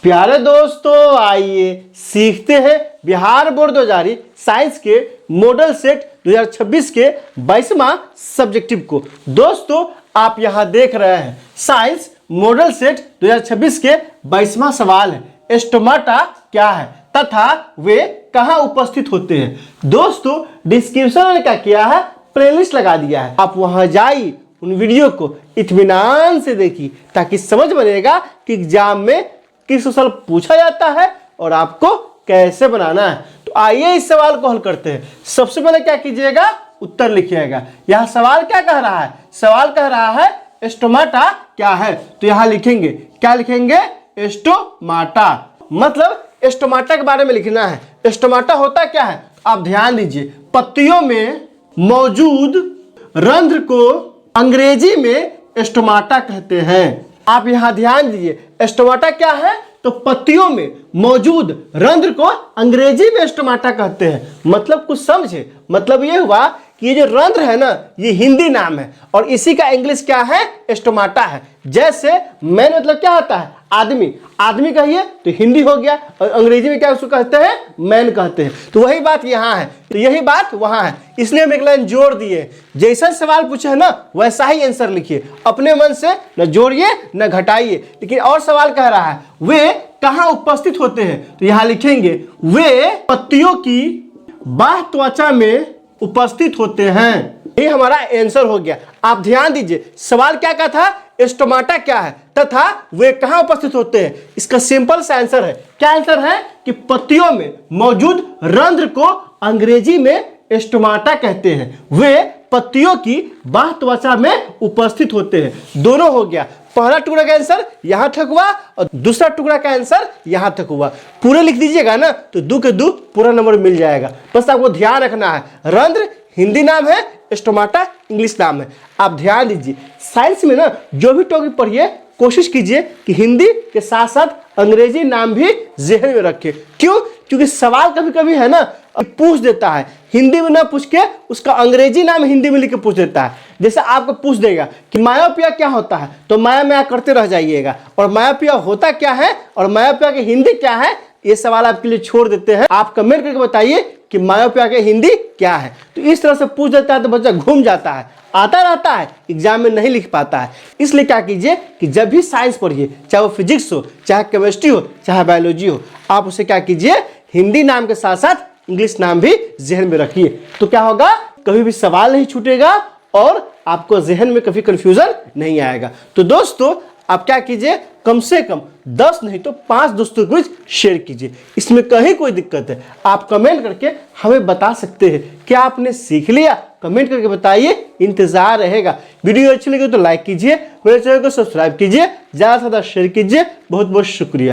प्यारे दोस्तों, आइए सीखते हैं बिहार बोर्ड 2020 साइंस के मॉडल सेट 2026 के 22वां सब्जेक्टिव को। दोस्तों, आप यहां देख रहे हैं साइंस मॉडल सेट 2026 के 22वां सवाल है, स्टोमाटा क्या है तथा वे कहां उपस्थित होते हैं। दोस्तों, डिस्क्रिप्शन में क्या किया है, प्लेलिस्ट लगा दिया है, आप वहां जाइए, उन वीडियो को इत्मीनान से देखिए ताकि समझ बनेगा कि एग्जाम में किस क्वेश्चन पूछा जाता है और आपको कैसे बनाना है। तो आइए इस सवाल को हल करते हैं। सबसे पहले क्या कीजिएगा, उत्तर लिखिएगा। यह सवाल क्या कह रहा है, सवाल कह रहा है स्टोमाटा क्या है, तो यहां लिखेंगे, क्या लिखेंगे, स्टोमाटा। मतलब स्टोमाटा के बारे में लिखना है। स्टोमाटा होता क्या है, आप ध्यान दीजिए, पत्तियों में मौजूद रंध्र को अंग्रेजी में स्टोमाटा कहते हैं। आप यहां ध्यान दीजिए, स्टोमाटा क्या है, तो पत्तियों में मौजूद रंध्र को अंग्रेजी में स्टोमाटा कहते हैं। मतलब कुछ समझे, मतलब ये हुआ कि ये जो रंध्र है ना, ये हिंदी नाम है और इसी का इंग्लिश क्या है, स्टोमाटा है। जैसे मैन मतलब क्या होता है, आदमी, आदमी कहिए तो हिंदी हो गया और अंग्रेजी में क्या उसको कहते हैं, मैन कहते हैं। तो वही बात यहाँ है, तो यही बात वहाँ है, इसलिए हम एक लाइन जोड़ दिए। जैसा सवाल पूछे है ना वैसा ही आंसर लिखिए, अपने मन से न जोड़िए न घटाइए। लेकिन और सवाल कह रहा है वे कहाँ उपस्थित होते हैं, तो यहाँ लिखेंगे वे पत्तियों की बाह्य त्वचा में उपस्थित होते हैं। ये हमारा आंसर हो गया। आप ध्यान दीजिए, सवाल क्या का था, स्टोमाटा क्या है तथा वे कहां उपस्थित होते हैं। इसका सिंपल सा आंसर है, क्या आंसर है कि पत्तियों में मौजूद रंध्र को अंग्रेजी में स्टोमाटा कहते हैं। वे पत्तियों की बाह्य त्वचा में उपस्थित होते हैं। दोनों हो गया, पहला टुकड़ा का आंसर यहां तक हुआ और दूसरा टुकड़ा का आंसर यहां तक हुआ। पूरे लिख दीजिएगा ना तो 2 के 2 पूरा नंबर मिल जाएगा। बस आपको ध्यान रखना है, रंध्र हिंदी नाम है, स्टोमाटा इंग्लिश नाम है। आप ध्यान दीजिए, साइंस में ना जो भी टॉपिक पढ़िए कोशिश कीजिए कि हिंदी के साथ साथ अंग्रेजी नाम भी ज़हन में रखें। क्यों, क्योंकि सवाल कभी कभी है ना पूछ देता है, हिंदी में ना पूछ के उसका अंग्रेजी नाम हिंदी में लिख के पूछ देता है। जैसे आपको पूछ देगा कि मायोपिया क्या होता है, तो माया करते रह जाइएगा, और मायोपिया होता क्या है और मायोपिया की हिंदी क्या है, ये सवाल आपके लिए छोड़ देते हैं। आप कमेंट करके बताइए कि मायोपिया की हिंदी क्या है। तो इस तरह से पूछ देता है तो बच्चा घूम जाता है, आता रहता है, एग्जाम में नहीं लिख पाता है। इसलिए क्या कीजिए कि जब भी साइंस पढ़िए, चाहे वो फिजिक्स हो, चाहे केमिस्ट्री हो, चाहे बायोलॉजी हो, आप उसे क्या कीजिए, हिंदी नाम के साथ साथ इंग्लिश नाम भी जहन में रखिए। तो क्या होगा, कभी भी सवाल नहीं छूटेगा और आपको जहन में कभी कंफ्यूजन नहीं आएगा। तो दोस्तों, आप क्या कीजिए, कम से कम 10 नहीं तो 5 दोस्तों को शेयर कीजिए। इसमें कहीं कोई दिक्कत है आप कमेंट करके हमें बता सकते हैं। क्या आपने सीख लिया, कमेंट करके बताइए, इंतजार रहेगा। वीडियो अच्छी लगी तो लाइक कीजिए, मेरे चैनल को सब्सक्राइब कीजिए, ज़्यादा से ज़्यादा शेयर कीजिए। बहुत बहुत शुक्रिया।